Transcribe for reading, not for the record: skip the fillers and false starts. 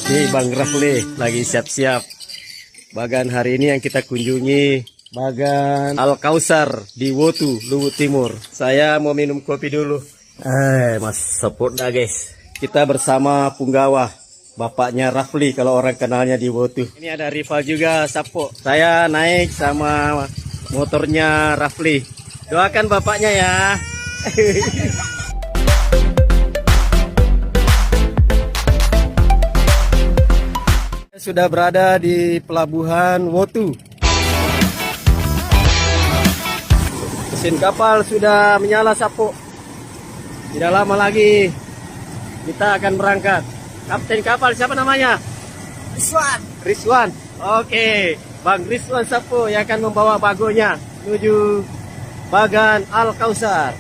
Nih Bang Rafli lagi siap-siap. Bagan hari ini yang kita kunjungi Bagan Al Kausar di Wotu, Luwu Timur. Saya mau minum kopi dulu. Mas seput dah guys. Kita bersama Punggawa, bapaknya Rafli kalau orang kenalnya di Wotu. Ini ada rival juga, Sapo. Saya naik sama motornya Rafli. Doakan bapaknya ya. Sudah berada di pelabuhan Wotu. Mesin kapal sudah menyala, Sapo. Tidak lama lagi kita akan berangkat. Kapten kapal siapa namanya? Rizwan. Oke, Bang Rizwan Sapo yang akan membawa bagonya menuju Bagan Al Kausar.